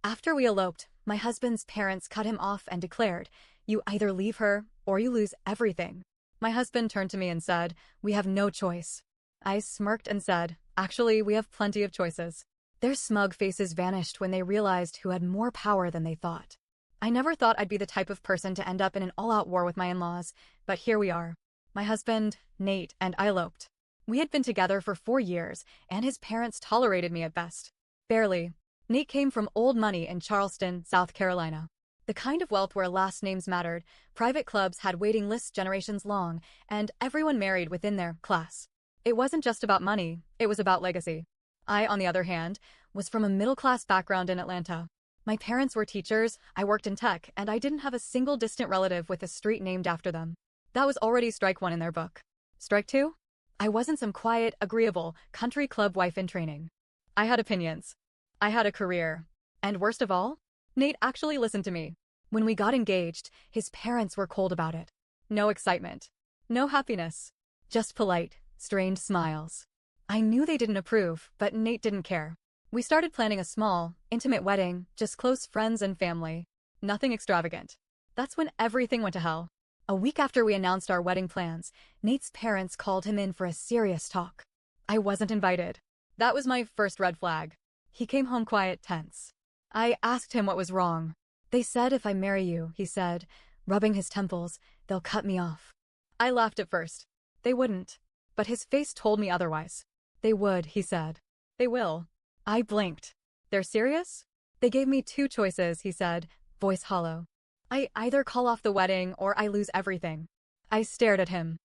After we eloped, my husband's parents cut him off and declared, "You either leave her, or you lose everything." My husband turned to me and said, "We have no choice." I smirked and said, "Actually, we have plenty of choices." Their smug faces vanished when they realized who had more power than they thought. I never thought I'd be the type of person to end up in an all-out war with my in-laws, but here we are. My husband, Nate, and I eloped. We had been together for 4 years, and his parents tolerated me at best. Barely. Nate came from old money in Charleston, South Carolina. The kind of wealth where last names mattered, private clubs had waiting lists generations long, and everyone married within their class. It wasn't just about money, it was about legacy. I, on the other hand, was from a middle-class background in Atlanta. My parents were teachers, I worked in tech, and I didn't have a single distant relative with a street named after them. That was already strike one in their book. Strike two? I wasn't some quiet, agreeable, country club wife in training. I had opinions. I had a career. And worst of all, Nate actually listened to me. When we got engaged, his parents were cold about it. No excitement. No happiness. Just polite, strained smiles. I knew they didn't approve, but Nate didn't care. We started planning a small, intimate wedding, just close friends and family. Nothing extravagant. That's when everything went to hell. A week after we announced our wedding plans, Nate's parents called him in for a serious talk. I wasn't invited. That was my first red flag. He came home quiet, tense. I asked him what was wrong. "They said if I marry you," he said, rubbing his temples, "they'll cut me off." I laughed at first. They wouldn't. But his face told me otherwise. "They would," he said. "They will." I blinked. "They're serious?" "They gave me 2 choices," he said, voice hollow. "I either call off the wedding or I lose everything." I stared at him.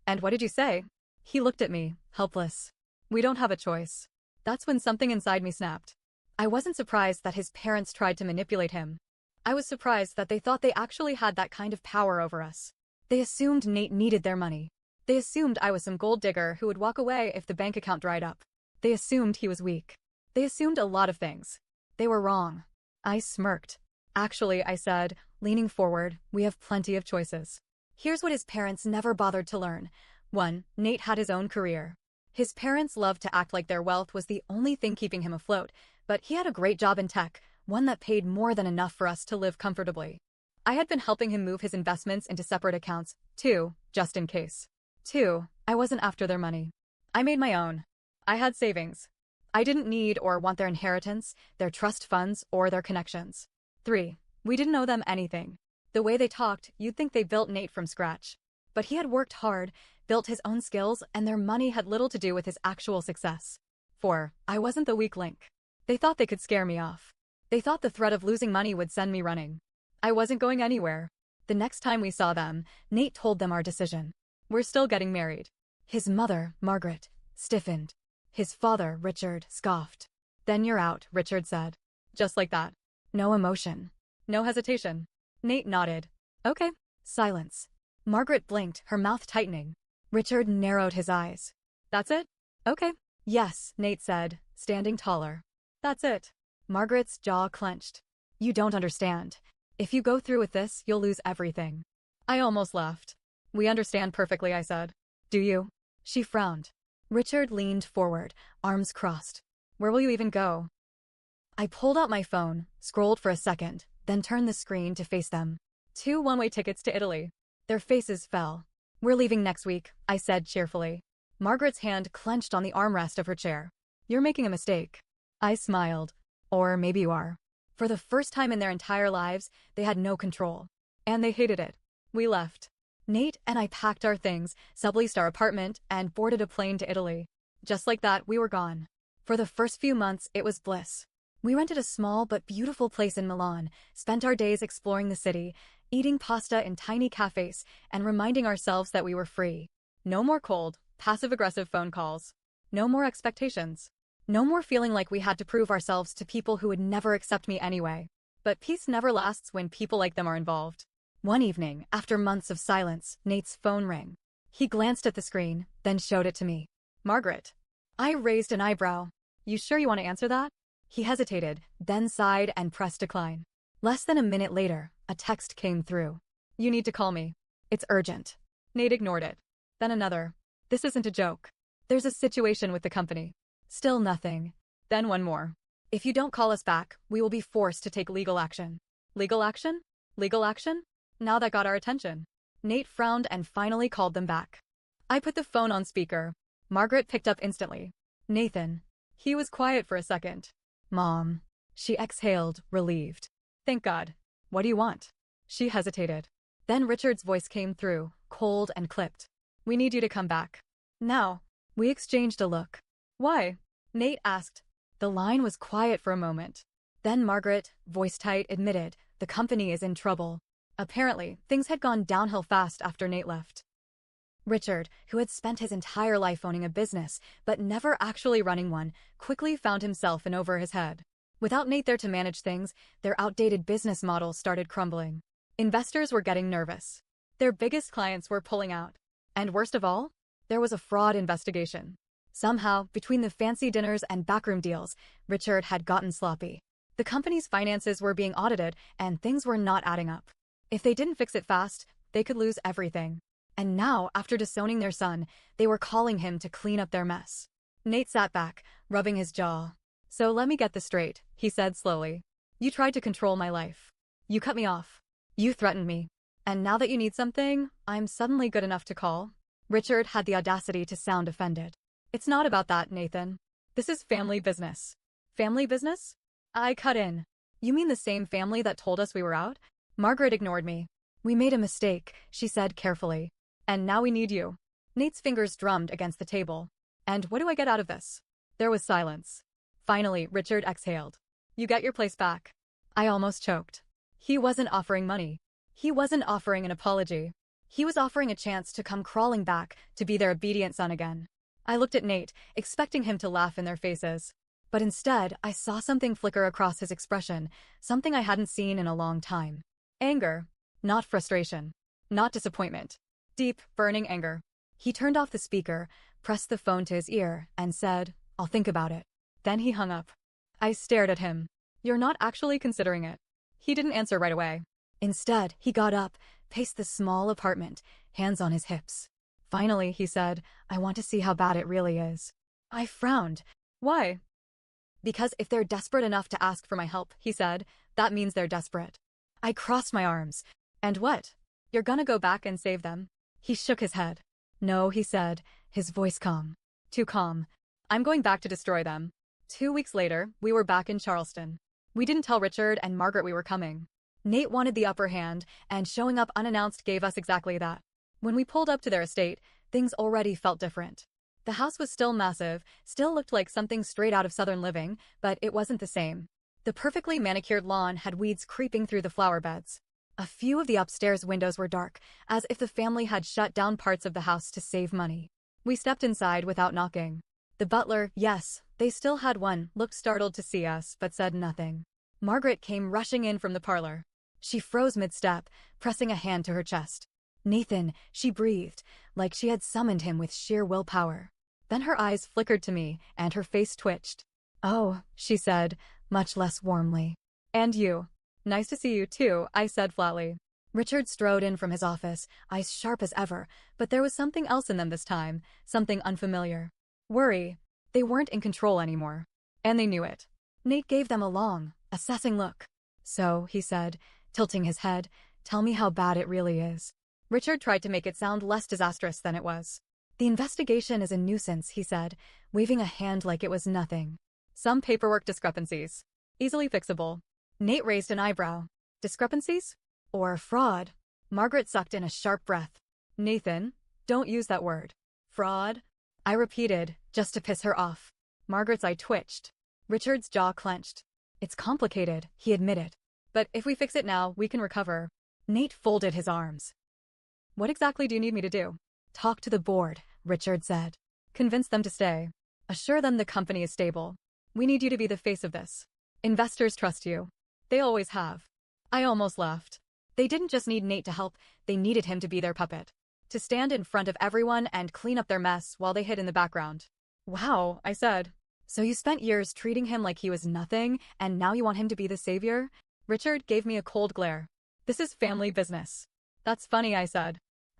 "And what did you say?" He looked at me, helpless. "We don't have a choice." That's when something inside me snapped. I wasn't surprised that his parents tried to manipulate him. I was surprised that they thought they actually had that kind of power over us. They assumed Nate needed their money. They assumed I was some gold digger who would walk away if the bank account dried up. They assumed he was weak. They assumed a lot of things. They were wrong. I smirked. "Actually," I said, leaning forward, "we have plenty of choices." Here's what his parents never bothered to learn. 1. Nate had his own career. His parents loved to act like their wealth was the only thing keeping him afloat, but he had a great job in tech, one that paid more than enough for us to live comfortably. I had been helping him move his investments into separate accounts, too, just in case. 2. I wasn't after their money. I made my own. I had savings. I didn't need or want their inheritance, their trust funds, or their connections. 3. We didn't owe them anything. The way they talked, you'd think they built Nate from scratch. But he had worked hard, built his own skills, and their money had little to do with his actual success. 4. I wasn't the weak link. They thought they could scare me off. They thought the threat of losing money would send me running. I wasn't going anywhere. The next time we saw them, Nate told them our decision. "We're still getting married." His mother, Margaret, stiffened. His father, Richard, scoffed. "Then you're out," Richard said. Just like that. No emotion. No hesitation. Nate nodded. "Okay." Silence. Margaret blinked, her mouth tightening. Richard narrowed his eyes. "That's it?" "Okay." "Yes," Nate said, standing taller. "That's it." Margaret's jaw clenched. "You don't understand. If you go through with this, you'll lose everything." I almost laughed. "We understand perfectly," I said. "Do you?" She frowned. Richard leaned forward, arms crossed. "Where will you even go?" I pulled out my phone, scrolled for a second, then turned the screen to face them. 2 one-way tickets to Italy. Their faces fell. "We're leaving next week," I said cheerfully. Margaret's hand clenched on the armrest of her chair. "You're making a mistake." I smiled. "Or maybe you are." For the first time in their entire lives, they had no control. And they hated it. We left. Nate and I packed our things, subleased our apartment, and boarded a plane to Italy. Just like that, we were gone. For the first few months, it was bliss. We rented a small but beautiful place in Milan, spent our days exploring the city, eating pasta in tiny cafes, and reminding ourselves that we were free. No more cold, passive-aggressive phone calls. No more expectations. No more feeling like we had to prove ourselves to people who would never accept me anyway. But peace never lasts when people like them are involved. One evening, after months of silence, Nate's phone rang. He glanced at the screen, then showed it to me. "Margaret." I raised an eyebrow. "You sure you want to answer that?" He hesitated, then sighed and pressed decline. Less than a minute later, a text came through. "You need to call me. It's urgent." Nate ignored it. Then another. "This isn't a joke. There's a situation with the company." Still nothing. Then one more. If you don't call us back, we will be forced to take legal action. Legal action? Legal action? Now that got our attention. Nate frowned and finally called them back. I put the phone on speaker. Margaret picked up instantly. Nathan. He was quiet for a second. Mom. She exhaled, relieved. Thank God. What do you want? She hesitated. Then Richard's voice came through, cold and clipped. We need you to come back. Now. We exchanged a look. Why? Nate asked. The line was quiet for a moment. Then Margaret, voice tight, admitted, the company is in trouble. Apparently, things had gone downhill fast after Nate left. Richard, who had spent his entire life owning a business, but never actually running one, quickly found himself in over his head. Without Nate there to manage things, their outdated business model started crumbling. Investors were getting nervous. Their biggest clients were pulling out. And worst of all, there was a fraud investigation. Somehow, between the fancy dinners and backroom deals, Richard had gotten sloppy. The company's finances were being audited, and things were not adding up. If they didn't fix it fast, they could lose everything. And now, after disowning their son, they were calling him to clean up their mess. Nate sat back, rubbing his jaw. So let me get this straight, he said slowly. You tried to control my life. You cut me off. You threatened me. And now that you need something, I'm suddenly good enough to call? Richard had the audacity to sound offended. It's not about that, Nathan. This is family business. Family business? I cut in. You mean the same family that told us we were out? Margaret ignored me. We made a mistake, she said carefully. And now we need you. Nate's fingers drummed against the table. And what do I get out of this? There was silence. Finally, Richard exhaled. You get your place back. I almost choked. He wasn't offering money. He wasn't offering an apology. He was offering a chance to come crawling back, to be their obedient son again. I looked at Nate, expecting him to laugh in their faces. But instead, I saw something flicker across his expression, something I hadn't seen in a long time. Anger. Not frustration. Not disappointment. Deep, burning anger. He turned off the speaker, pressed the phone to his ear, and said, I'll think about it. Then he hung up. I stared at him. You're not actually considering it. He didn't answer right away. Instead, he got up, paced the small apartment, hands on his hips. Finally, he said, I want to see how bad it really is. I frowned. Why? Because if they're desperate enough to ask for my help, he said, that means they're desperate. I crossed my arms. And what? You're gonna go back and save them? He shook his head. No, he said, his voice calm. Too calm. I'm going back to destroy them. 2 weeks later, we were back in Charleston. We didn't tell Richard and Margaret we were coming. Nate wanted the upper hand, and showing up unannounced gave us exactly that. When we pulled up to their estate, things already felt different. The house was still massive, still looked like something straight out of Southern living, but it wasn't the same. The perfectly manicured lawn had weeds creeping through the flower beds. A few of the upstairs windows were dark, as if the family had shut down parts of the house to save money. We stepped inside without knocking. The butler, yes, they still had one, looked startled to see us, but said nothing. Margaret came rushing in from the parlor. She froze mid-step, pressing a hand to her chest. Nathan, she breathed, like she had summoned him with sheer willpower. Then her eyes flickered to me, and her face twitched. Oh, she said, much less warmly. And you. Nice to see you too, I said flatly. Richard strode in from his office, eyes sharp as ever, but there was something else in them this time, something unfamiliar. Worry. They weren't in control anymore. And they knew it. Nate gave them a long, assessing look. So, he said, tilting his head, tell me how bad it really is. Richard tried to make it sound less disastrous than it was. The investigation is a nuisance, he said, waving a hand like it was nothing. Some paperwork discrepancies. Easily fixable. Nate raised an eyebrow. Discrepancies? Or fraud? Margaret sucked in a sharp breath. Nathan, don't use that word. Fraud? I repeated, just to piss her off. Margaret's eye twitched. Richard's jaw clenched. It's complicated, he admitted. But if we fix it now, we can recover. Nate folded his arms. What exactly do you need me to do? Talk to the board, Richard said. Convince them to stay. Assure them the company is stable. We need you to be the face of this. Investors trust you. They always have. I almost laughed. They didn't just need Nate to help, they needed him to be their puppet. To stand in front of everyone and clean up their mess while they hid in the background. Wow, I said. So you spent years treating him like he was nothing, and now you want him to be the savior? Richard gave me a cold glare. This is family business. That's funny, I said.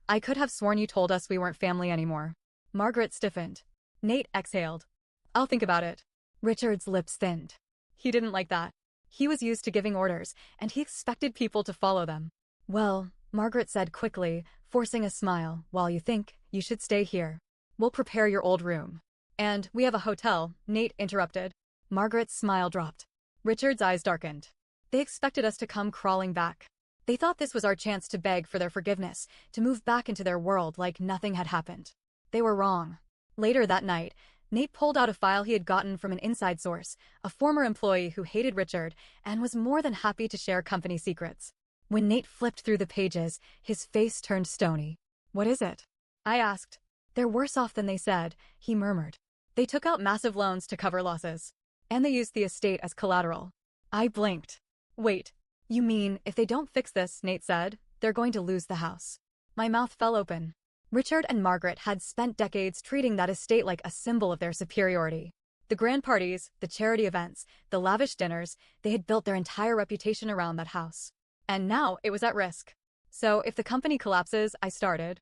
I could have sworn you told us we weren't family anymore. Margaret stiffened. Nate exhaled. I'll think about it. Richard's lips thinned. He didn't like that. He was used to giving orders, and he expected people to follow them. Well, Margaret said quickly, forcing a smile, while you think you should stay here. We'll prepare your old room. And we have a hotel, Nate interrupted. Margaret's smile dropped. Richard's eyes darkened. They expected us to come crawling back. They thought this was our chance to beg for their forgiveness, to move back into their world like nothing had happened. They were wrong. Later that night, Nate pulled out a file he had gotten from an inside source, a former employee who hated Richard and was more than happy to share company secrets. When Nate flipped through the pages, his face turned stony. What is it? I asked. They're worse off than they said, he murmured. They took out massive loans to cover losses. And they used the estate as collateral. I blinked. Wait, you mean if they don't fix this, Nate said, they're going to lose the house. My mouth fell open. Richard and Margaret had spent decades treating that estate like a symbol of their superiority. The grand parties, the charity events, the lavish dinners, they had built their entire reputation around that house. And now it was at risk. So if the company collapses, I started.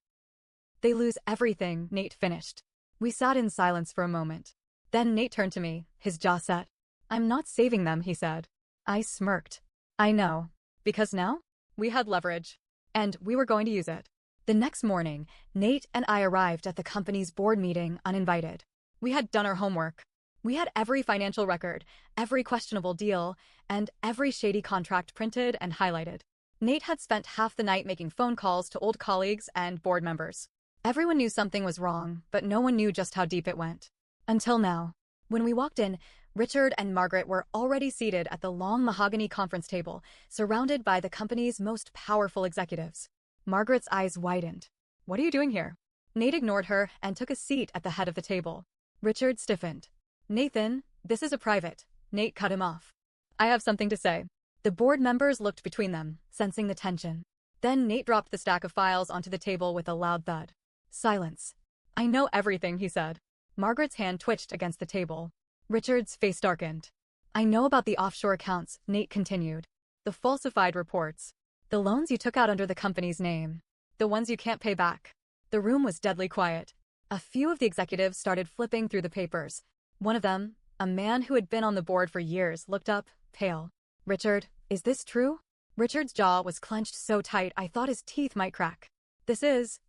They lose everything, Nate finished. We sat in silence for a moment. Then Nate turned to me, his jaw set. I'm not saving them, he said. I smirked. I know. Because now? We had leverage. And we were going to use it. The next morning, Nate and I arrived at the company's board meeting uninvited. We had done our homework. We had every financial record, every questionable deal, and every shady contract printed and highlighted. Nate had spent half the night making phone calls to old colleagues and board members. Everyone knew something was wrong, but no one knew just how deep it went. Until now. When we walked in, Richard and Margaret were already seated at the long mahogany conference table, surrounded by the company's most powerful executives. Margaret's eyes widened. What are you doing here? Nate ignored her and took a seat at the head of the table. Richard stiffened. Nathan, this is a private. Nate cut him off. I have something to say. The board members looked between them, sensing the tension. Then Nate dropped the stack of files onto the table with a loud thud. Silence. I know everything, he said. Margaret's hand twitched against the table. Richard's face darkened. I know about the offshore accounts, Nate continued. The falsified reports. The loans you took out under the company's name. The ones you can't pay back. The room was deadly quiet. A few of the executives started flipping through the papers. One of them, a man who had been on the board for years, looked up, pale. Richard, is this true? Richard's jaw was clenched so tight I thought his teeth might crack. This is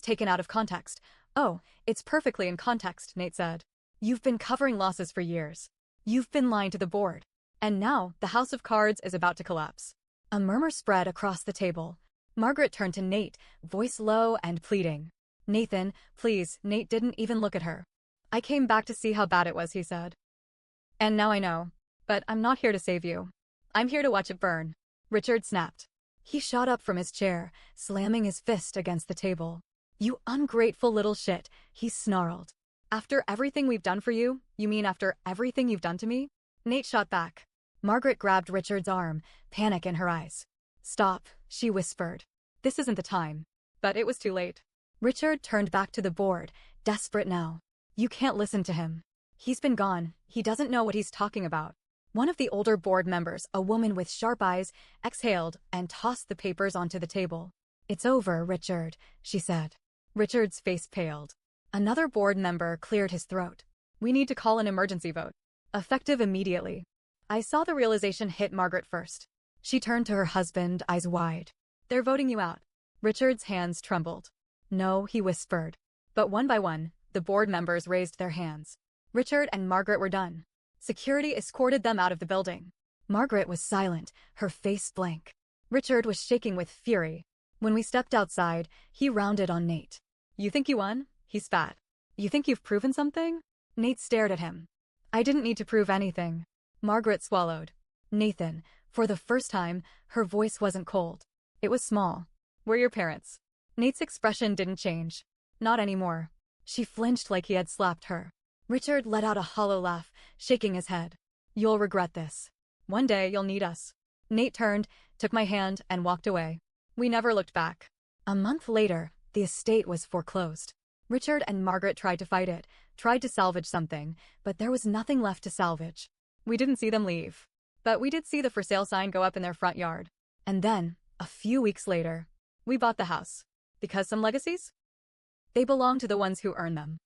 taken out of context. Oh, it's perfectly in context, Nate said. You've been covering losses for years. You've been lying to the board. And now, the house of cards is about to collapse. A murmur spread across the table. Margaret turned to Nate, voice low and pleading. Nathan, please, Nate didn't even look at her. I came back to see how bad it was, he said. And now I know. But I'm not here to save you. I'm here to watch it burn. Richard snapped. He shot up from his chair, slamming his fist against the table. You ungrateful little shit, he snarled. After everything we've done for you, you mean after everything you've done to me? Nate shot back. Margaret grabbed Richard's arm, panic in her eyes. Stop, she whispered. This isn't the time. But it was too late. Richard turned back to the board, desperate now. You can't listen to him. He's been gone. He doesn't know what he's talking about. One of the older board members, a woman with sharp eyes, exhaled and tossed the papers onto the table. It's over, Richard, she said. Richard's face paled. Another board member cleared his throat. We need to call an emergency vote. Effective immediately. I saw the realization hit Margaret first. She turned to her husband, eyes wide. They're voting you out. Richard's hands trembled. No, he whispered. But one by one, the board members raised their hands. Richard and Margaret were done. Security escorted them out of the building. Margaret was silent, her face blank. Richard was shaking with fury. When we stepped outside, he rounded on Nate. You think you won? He spat. You think you've proven something? Nate stared at him. I didn't need to prove anything. Margaret swallowed. Nathan, for the first time, her voice wasn't cold. It was small. We're your parents. Nate's expression didn't change. Not anymore. She flinched like he had slapped her. Richard let out a hollow laugh, shaking his head. You'll regret this. One day you'll need us. Nate turned, took my hand, and walked away. We never looked back. A month later, the estate was foreclosed. Richard and Margaret tried to fight it, tried to salvage something, but there was nothing left to salvage. We didn't see them leave. But we did see the for sale sign go up in their front yard. And then, a few weeks later, we bought the house. Because some legacies? They belong to the ones who earn them.